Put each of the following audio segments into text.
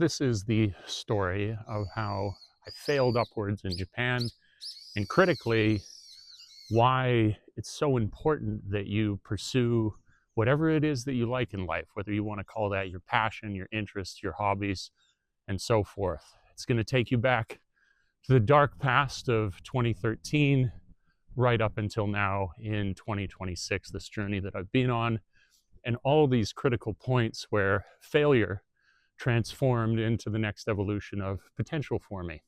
this is the story of how I failed upwards in Japan, and critically, why it's so important that you pursue whatever it is that you like in life, whether you want to call that your passion, your interests, your hobbies, and so forth. It's going to take you back to the dark past of 2013, right up until now in 2026, this journey that I've been on, and all these critical points where failure transformed into the next evolution of potential for me.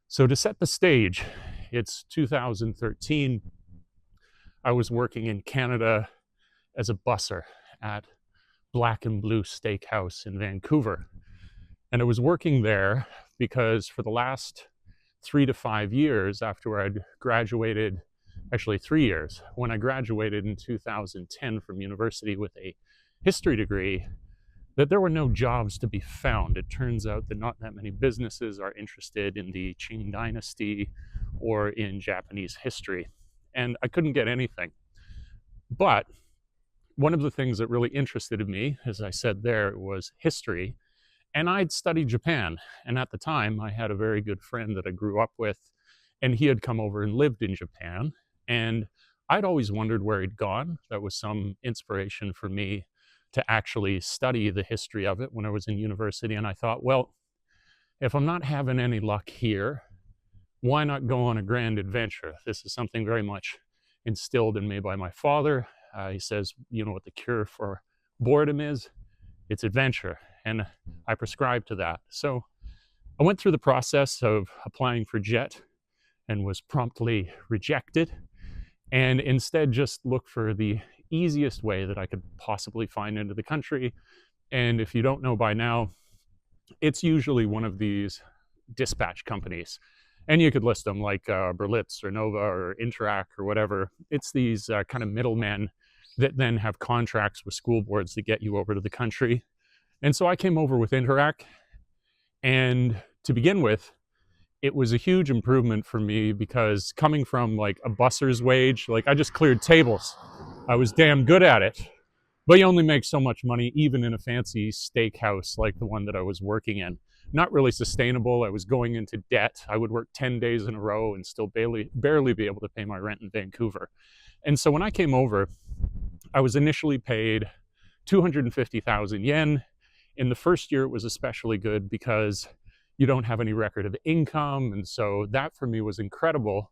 So to set the stage, it's 2013. I was working in Canada as a busser at Black and Blue Steakhouse in Vancouver. And I was working there because for the last 3 to 5 years after I'd graduated, actually 3 years, when I graduated in 2010 from university with a history degree, that there were no jobs to be found. It turns out that not that many businesses are interested in the Qing dynasty or in Japanese history. And I couldn't get anything. But one of the things that really interested me, as I said there, was history. And I'd studied Japan. And at the time, I had a very good friend that I grew up with, and he had come over and lived in Japan. And I'd always wondered where he'd gone. That was some inspiration for me to actually study the history of it when I was in university. And I thought, well, if I'm not having any luck here, why not go on a grand adventure? This is something very much instilled in me by my father. He says, you know what the cure for boredom is? It's adventure. And I prescribe to that. So I went through the process of applying for JET and was promptly rejected, and instead just looked for the easiest way that I could possibly find into the country. And if you don't know by now, it's usually one of these dispatch companies. And you could list them like Berlitz or Nova or Interac or whatever. It's these kind of middlemen that then have contracts with school boards to get you over to the country. And so I came over with Interac. And to begin with, it was a huge improvement for me because coming from like a busser's wage, like I just cleared tables. I was damn good at it, but you only make so much money, even in a fancy steakhouse like the one that I was working in. Not really sustainable. I was going into debt. I would work 10 days in a row and still barely be able to pay my rent in Vancouver. And so when I came over, I was initially paid 250,000 yen. In the first year, it was especially good because you don't have any record of income. And so that for me was incredible.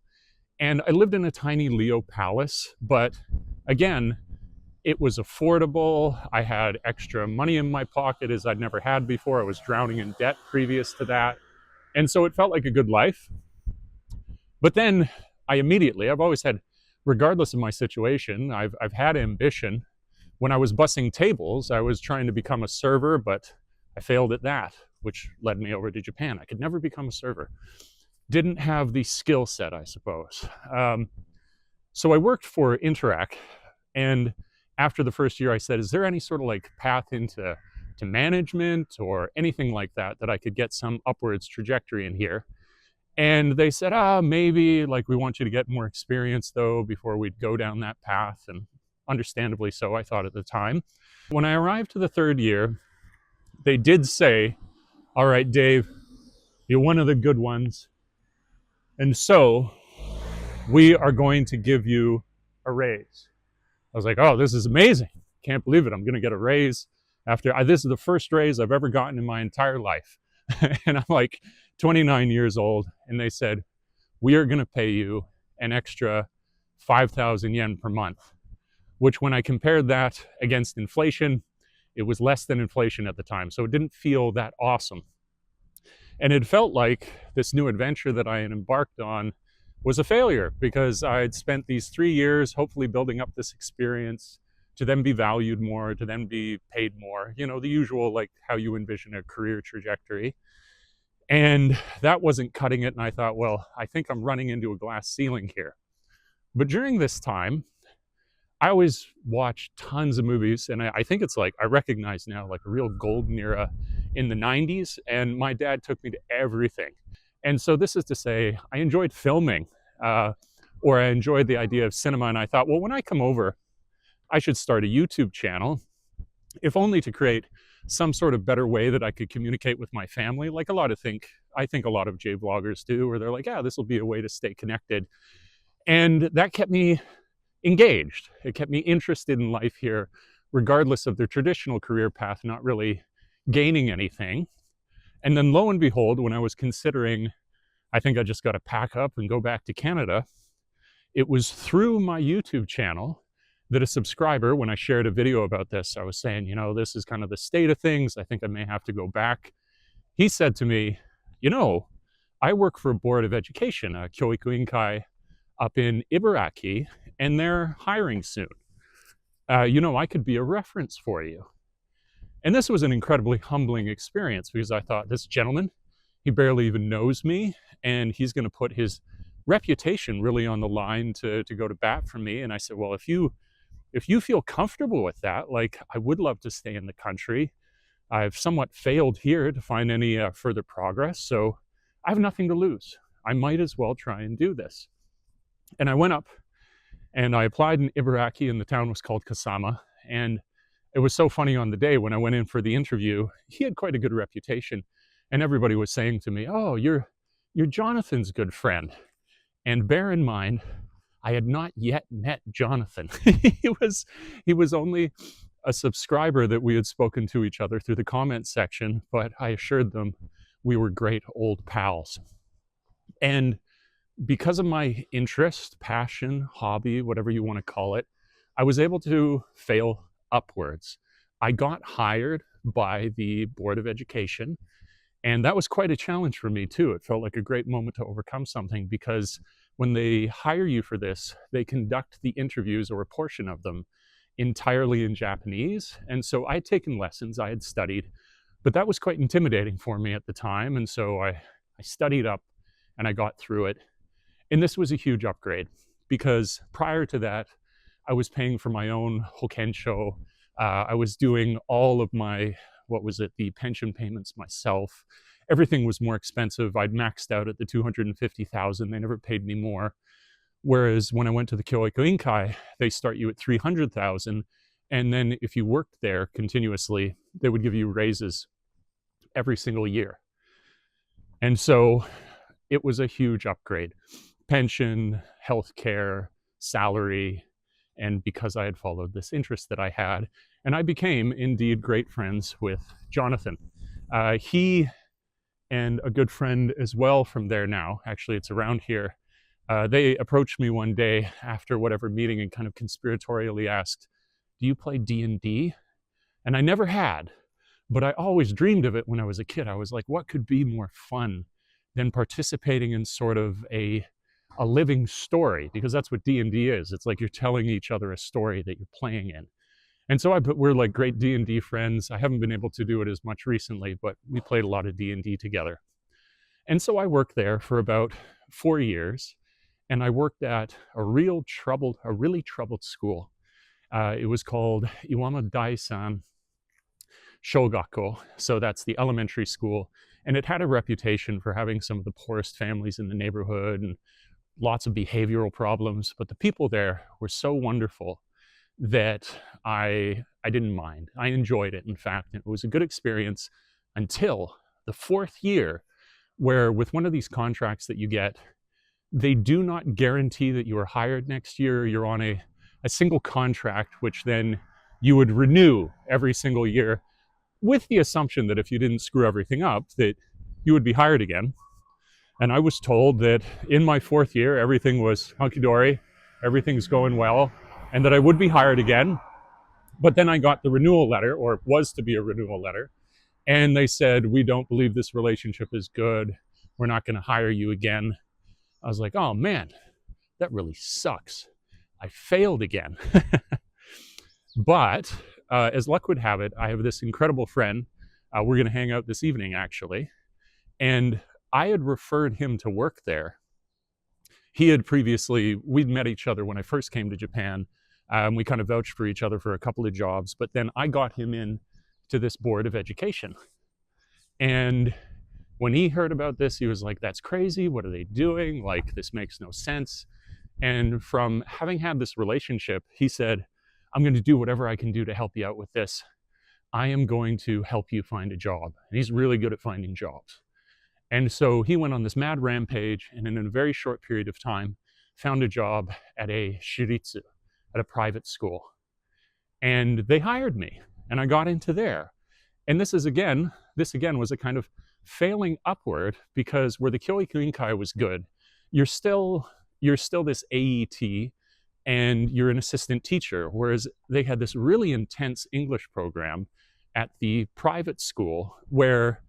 And I lived in a tiny Leo palace, but again, it was affordable. I had extra money in my pocket as I'd never had before. I was drowning in debt previous to that. And so it felt like a good life. But then I've always had, regardless of my situation, I've had ambition. When I was bussing tables, I was trying to become a server, but I failed at that, which led me over to Japan. I could never become a server. Didn't have the skill set, I suppose. So I worked for Interac, and after the first year I said, is there any sort of like path into management or anything like that I could get some upwards trajectory in here? And they said, maybe, like we want you to get more experience though before we'd go down that path. And understandably so, I thought at the time. When I arrived to the third year, they did say, all right, Dave, you're one of the good ones. And so we are going to give you a raise. I was like, oh, this is amazing. Can't believe it. I'm going to get a raise this is the first raise I've ever gotten in my entire life. And I'm like 29 years old. And they said, we are going to pay you an extra 5,000 yen per month, which when I compared that against inflation, it was less than inflation at the time. So it didn't feel that awesome. And it felt like this new adventure that I had embarked on was a failure because I had spent these 3 years hopefully building up this experience to then be valued more, to then be paid more, you know, the usual, like how you envision a career trajectory. And that wasn't cutting it. And I thought, well, I think I'm running into a glass ceiling here. But during this time, I always watch tons of movies, and I think it's like, I recognize now like a real golden era in the 90s, and my dad took me to everything. And so this is to say, I enjoyed filming, or I enjoyed the idea of cinema, and I thought, well, when I come over, I should start a YouTube channel, if only to create some sort of better way that I could communicate with my family, like I think a lot of J vloggers do, where they're like, yeah, this will be a way to stay connected. And that kept me engaged. It kept me interested in life here, regardless of their traditional career path, not really gaining anything. And then lo and behold, when I was considering, I think I just got to pack up and go back to Canada, it was through my YouTube channel that a subscriber, when I shared a video about this, I was saying, you know, this is kind of the state of things. I think I may have to go back. He said to me, you know, I work for a board of education, Kyoiku Inkai, up in Ibaraki, and they're hiring soon. You know, I could be a reference for you. And this was an incredibly humbling experience, because I thought, this gentleman, he barely even knows me, and he's going to put his reputation really on the line to go to bat for me. And I said, well, if you feel comfortable with that, like, I would love to stay in the country. I've somewhat failed here to find any further progress, so I have nothing to lose. I might as well try and do this. And I went up and I applied in Ibaraki, and the town was called Kasama. And it was so funny, on the day when I went in for the interview, he had quite a good reputation. And everybody was saying to me, oh, you're Jonathan's good friend. And bear in mind, I had not yet met Jonathan. he was only a subscriber that we had spoken to each other through the comment section, but I assured them we were great old pals. And because of my interest, passion, hobby, whatever you want to call it, I was able to fail upwards. I got hired by the Board of Education, and that was quite a challenge for me too. It felt like a great moment to overcome something, because when they hire you for this, they conduct the interviews, or a portion of them, entirely in Japanese. And so I had taken lessons, I had studied, but that was quite intimidating for me at the time. And so I studied up and I got through it. And this was a huge upgrade, because prior to that, I was paying for my own hokensho. I was doing all of my, the pension payments myself. Everything was more expensive. I'd maxed out at the 250,000. They never paid me more. Whereas when I went to the Kyoiku Inkai, they start you at 300,000. And then if you worked there continuously, they would give you raises every single year. And so it was a huge upgrade. Pension, healthcare, salary, and because I had followed this interest that I had. And I became indeed great friends with Jonathan. He and a good friend as well from there now, actually it's around here, they approached me one day after whatever meeting and kind of conspiratorially asked, do you play D&D? And I never had, but I always dreamed of it when I was a kid. I was like, what could be more fun than participating in sort of a living story? Because that's what D&D is. It's like you're telling each other a story that you're playing in. And so we're like great D&D friends. I haven't been able to do it as much recently, but we played a lot of D&D together. And so I worked there for about 4 years, and I worked at a really troubled school. It was called Iwama Daisan Shogakko. So that's the elementary school. And it had a reputation for having some of the poorest families in the neighborhood and lots of behavioral problems. But the people there were so wonderful that I didn't mind. I enjoyed it, in fact. It was a good experience until the 4th year, where with one of these contracts that you get, they do not guarantee that you are hired next year. You're on a single contract, which then you would renew every single year, with the assumption that if you didn't screw everything up, that you would be hired again. And I was told that in my 4th year, everything was hunky-dory, everything's going well, and that I would be hired again. But then I got the renewal letter, or it was to be a renewal letter, and they said, we don't believe this relationship is good. We're not going to hire you again. I was like, oh man, that really sucks. I failed again. But as luck would have it, I have this incredible friend. We're going to hang out this evening, actually. And I had referred him to work there. He had we'd met each other when I first came to Japan. We kind of vouched for each other for a couple of jobs, but then I got him in to this board of education. And when he heard about this, he was like, that's crazy. What are they doing? Like, this makes no sense. And from having had this relationship, he said, I'm going to do whatever I can do to help you out with this. I am going to help you find a job. And he's really good at finding jobs. And so he went on this mad rampage, and in a very short period of time, found a job at a shiritsu, at a private school. And they hired me, and I got into there. And this again was a kind of failing upward, because where the Kyoiku was good, you're still this AET, and you're an assistant teacher, whereas they had this really intense English program at the private school where,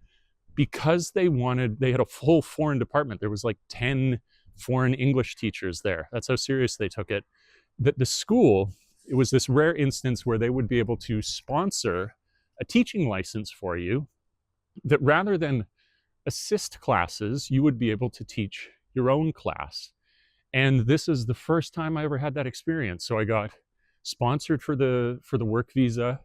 because they had a full foreign department, there was like 10 foreign English teachers there. That's how serious they took it. That the school, it was this rare instance where they would be able to sponsor a teaching license for you, that rather than assist classes, you would be able to teach your own class. And this is the first time I ever had that experience. So I got sponsored for the work visa.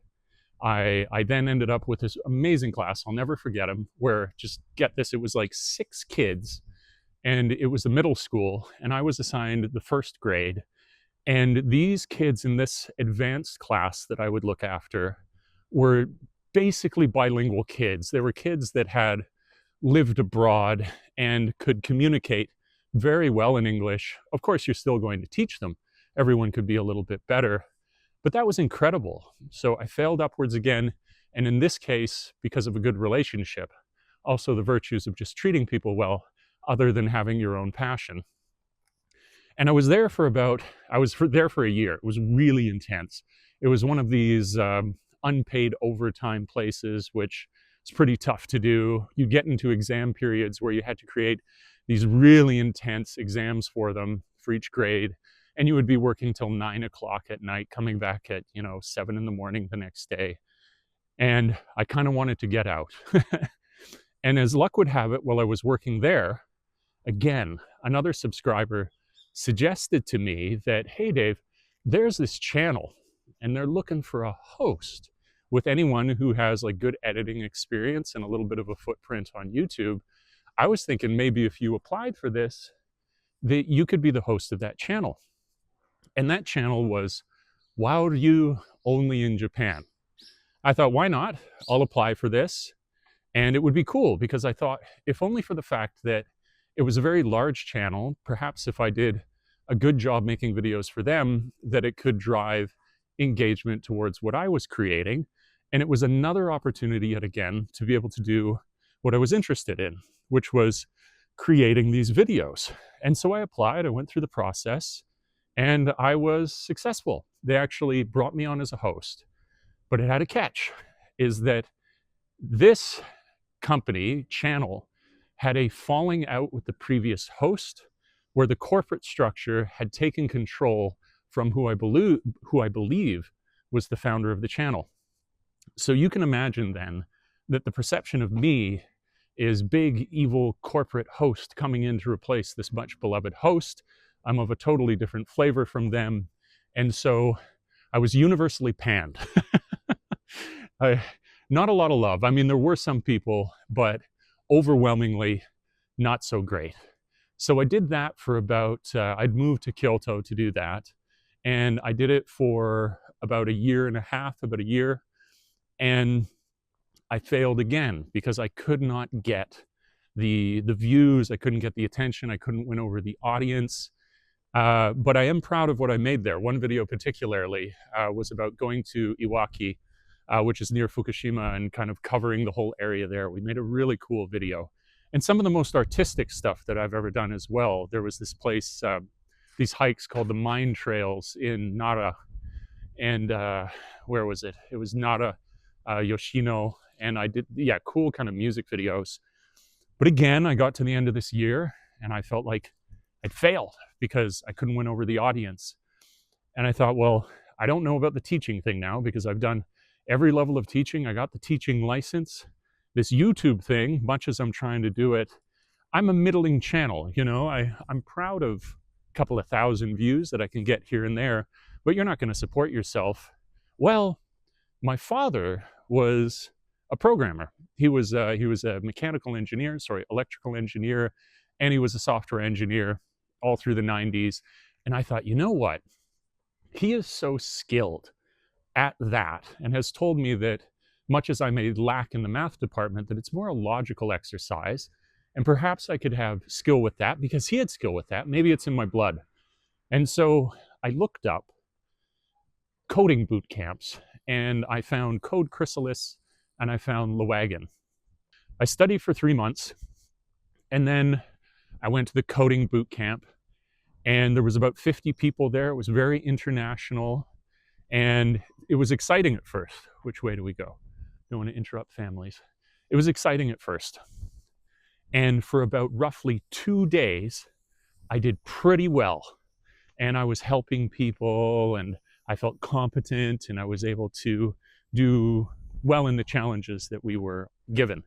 I then ended up with this amazing class. I'll never forget them, where, just get this, it was like 6 kids, and it was a middle school, and I was assigned the first grade. And these kids in this advanced class that I would look after were basically bilingual kids. They were kids that had lived abroad and could communicate very well in English. Of course, you're still going to teach them. Everyone could be a little bit better, but that was incredible. So I failed upwards again. And in this case, because of a good relationship, also the virtues of just treating people well, other than having your own passion. And I was there for a year. It was really intense. It was one of these unpaid overtime places, which is pretty tough to do. You get into exam periods where you had to create these really intense exams for them for each grade, and you would be working till 9 o'clock at night, coming back at 7 in the morning the next day. And I kind of wanted to get out. And as luck would have it, while I was working there, again, another subscriber suggested to me that, hey Dave, there's this channel and they're looking for a host with anyone who has like good editing experience and a little bit of a footprint on YouTube. I was thinking maybe if you applied for this, that you could be the host of that channel. And that channel was Wao only in Japan. I thought, why not? I'll apply for this. And it would be cool, because I thought, if only for the fact that it was a very large channel, perhaps if I did a good job making videos for them, that it could drive engagement towards what I was creating. And it was another opportunity yet again to be able to do what I was interested in, which was creating these videos. And so I applied, I went through the process, and I was successful. They actually brought me on as a host. But it had a catch, is that this channel, had a falling out with the previous host, where the corporate structure had taken control from who I believe was the founder of the channel. So you can imagine then that the perception of me is big, evil corporate host coming in to replace this much beloved host. I'm of a totally different flavor from them. And so I was universally panned. Not a lot of love. I mean, there were some people, but overwhelmingly not so great. So I did that for I'd moved to Kyoto to do that. And I did it for about a year and a half, about a year. And I failed again because I could not get the views. I couldn't get the attention. I couldn't win over the audience. But I am proud of what I made there. One video particularly was about going to Iwaki, which is near Fukushima, and kind of covering the whole area there. We made a really cool video. And some of the most artistic stuff that I've ever done as well. There was this place, these hikes called the Mine Trails in Nara. And where was it? It was Nara, Yoshino. And I did, cool kind of music videos. But again, I got to the end of this year and I felt like I'd failed because I couldn't win over the audience. And I thought, well, I don't know about the teaching thing now, because I've done every level of teaching. I got the teaching license. This YouTube thing, much as I'm trying to do it, I'm a middling channel. I'm proud of a couple of thousand views that I can get here and there, but you're not going to support yourself. Well, my father was a programmer. He was a electrical engineer, and he was a software engineer all through the 90s. And I thought, you know what? He is so skilled at that, and has told me that much as I may lack in the math department, that it's more a logical exercise. And perhaps I could have skill with that because he had skill with that. Maybe it's in my blood. And so I looked up coding boot camps, and I found Code Chrysalis and I found Lewagen. I studied for 3 months, and then I went to the coding boot camp, and there was about 50 people there. It was very international, and it was exciting at first. Which way do we go? Don't want to interrupt families. It was exciting at first. And for about roughly 2 days, I did pretty well. And I was helping people, and I felt competent, and I was able to do well in the challenges that we were given.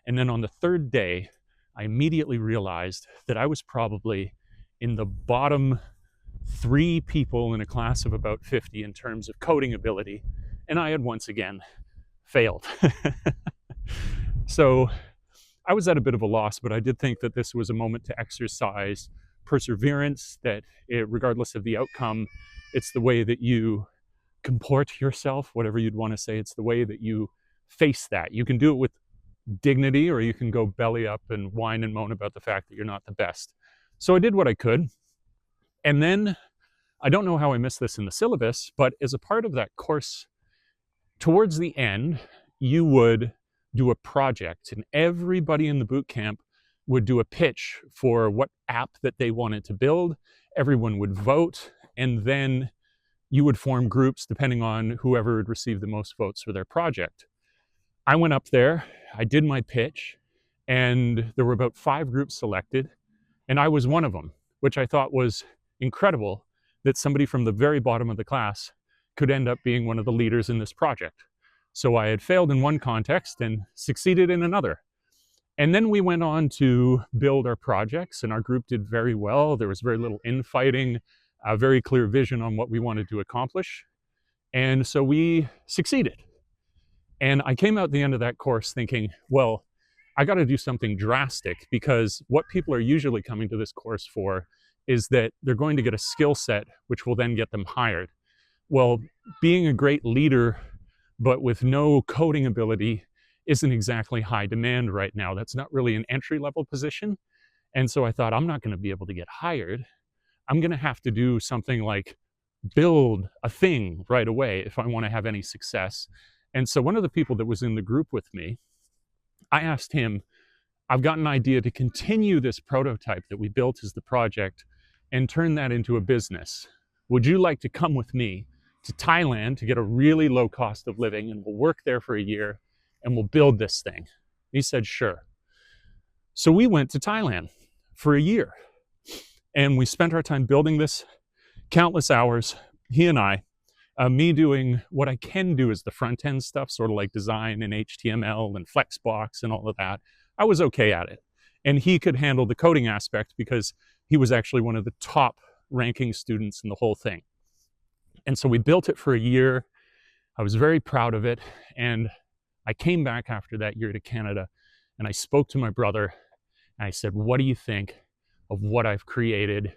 And then on the 3rd day, I immediately realized that I was probably in the bottom 3 people in a class of about 50 in terms of coding ability, and I had once again failed. So I was at a bit of a loss, but I did think that this was a moment to exercise perseverance, that regardless of the outcome, it's the way that you comport yourself, whatever you'd want to say. It's the way that you face that. You can do it with dignity, or you can go belly up and whine and moan about the fact that you're not the best. So I did what I could. And then, I don't know how I missed this in the syllabus, but as a part of that course, towards the end, you would do a project, and everybody in the boot camp would do a pitch for what app that they wanted to build. Everyone would vote, and then you would form groups depending on whoever had received the most votes for their project. I went up there, I did my pitch, and there were about 5 groups selected, and I was one of them, which I thought was incredible that somebody from the very bottom of the class could end up being one of the leaders in this project. So I had failed in one context and succeeded in another. And then we went on to build our projects, and our group did very well. There was very little infighting, a very clear vision on what we wanted to accomplish. And so we succeeded. And I came out the end of that course thinking, well, I got to do something drastic, because what people are usually coming to this course for is that they're going to get a skill set which will then get them hired. Well, being a great leader but with no coding ability isn't exactly high demand right now. That's not really an entry-level position. And so I thought, I'm not going to be able to get hired. I'm going to have to do something like build a thing right away if I want to have any success. And so one of the people that was in the group with me, I asked him, I've got an idea to continue this prototype that we built as the project and turn that into a business. Would you like to come with me to Thailand to get a really low cost of living, and we'll work there for a year and we'll build this thing? He said, sure. So we went to Thailand for a year, and we spent our time building this, countless hours, he and I, me doing what I can do is the front end stuff, sort of like design and HTML and Flexbox and all of that. I was okay at it. And he could handle the coding aspect because he was actually one of the top ranking students in the whole thing. And so we built it for a year. I was very proud of it. And I came back after that year to Canada, and I spoke to my brother, and I said, what do you think of what I've created?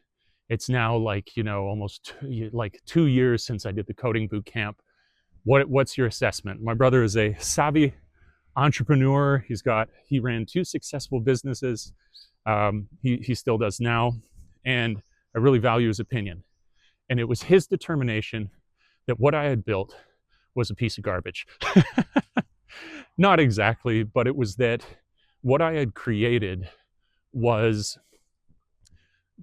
It's now like, almost 2 years since I did the coding boot camp. What's your assessment? My brother is a savvy entrepreneur. He ran 2 successful businesses. He still does now. And I really value his opinion. And it was his determination that what I had built was a piece of garbage. Not exactly, but it was that what I had created was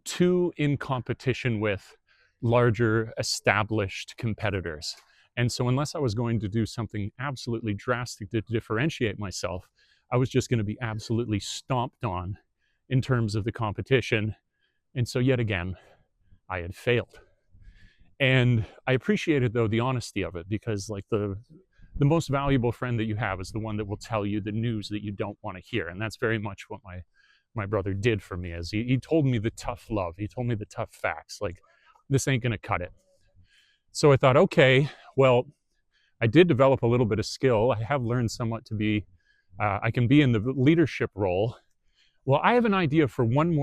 too in competition with larger established competitors. And so unless I was going to do something absolutely drastic to differentiate myself, I was just going to be absolutely stomped on in terms of the competition. And so yet again, I had failed. And I appreciated, though, the honesty of it, because like the most valuable friend that you have is the one that will tell you the news that you don't want to hear. And that's very much what my brother did for me. As he told me the tough love. He told me the tough facts. Like, this ain't going to cut it. So I thought, okay, well, I did develop a little bit of skill. I have learned somewhat to be, I can be in the leadership role. Well, I have an idea for one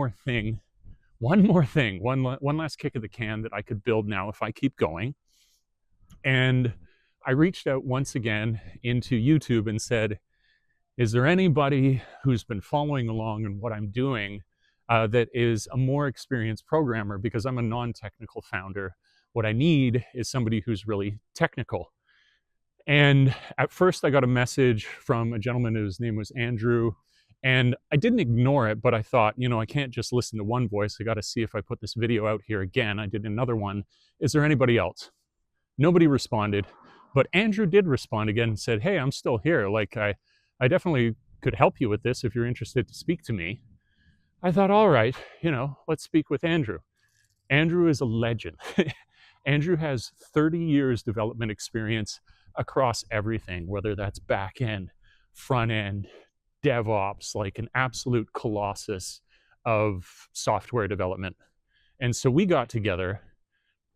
last kick of the can that I could build now if I keep going. And I reached out once again into YouTube and said, is there anybody who's been following along in what I'm doing that is a more experienced programmer? Because I'm a non-technical founder. What I need is somebody who's really technical. And at first I got a message from a gentleman whose name was Andrew, and I didn't ignore it, but I thought, I can't just listen to one voice. I got to see if I put this video out here again. I did another one. Is there anybody else? Nobody responded, but Andrew did respond again and said, hey, I'm still here. Like, I definitely could help you with this if you're interested to speak to me. I thought, all right, let's speak with Andrew. Andrew is a legend. Andrew has 30 years development experience across everything, whether that's back end, front end, DevOps, like an absolute colossus of software development. And so we got together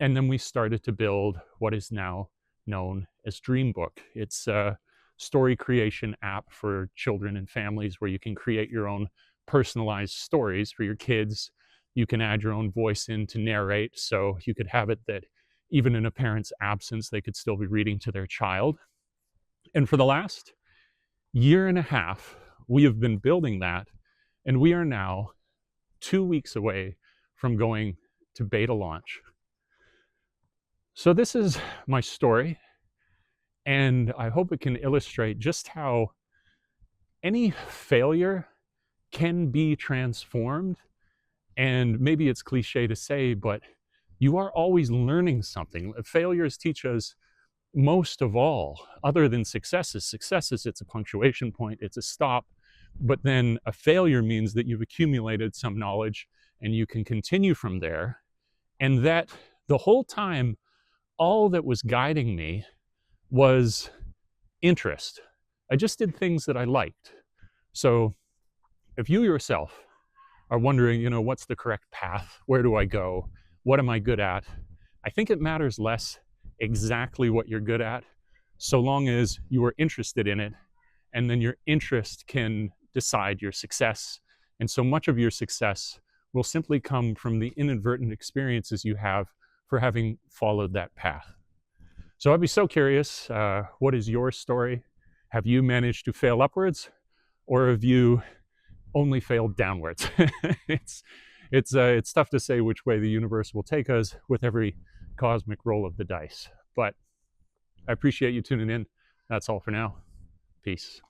and then we started to build what is now known as Dreambook. It's a story creation app for children and families where you can create your own personalized stories for your kids. You can add your own voice in to narrate, so you could have it that even in a parent's absence, they could still be reading to their child. And for the last year and a half, we have been building that, and we are now 2 weeks away from going to beta launch. So this is my story, and I hope it can illustrate just how any failure can be transformed. And maybe it's cliche to say, but you are always learning something. Failures teach us most of all, other than successes. Successes, it's a punctuation point, it's a stop. But then a failure means that you've accumulated some knowledge and you can continue from there. And that the whole time, all that was guiding me was interest. I just did things that I liked. So if you yourself are wondering, what's the correct path? Where do I go? What am I good at? I think it matters less exactly what you're good at, so long as you are interested in it, and then your interest can decide your success. And so much of your success will simply come from the inadvertent experiences you have for having followed that path. So I'd be so curious, what is your story? Have you managed to fail upwards, or have you only failed downwards? It's tough to say which way the universe will take us with every cosmic roll of the dice. But I appreciate you tuning in. That's all for now. Peace.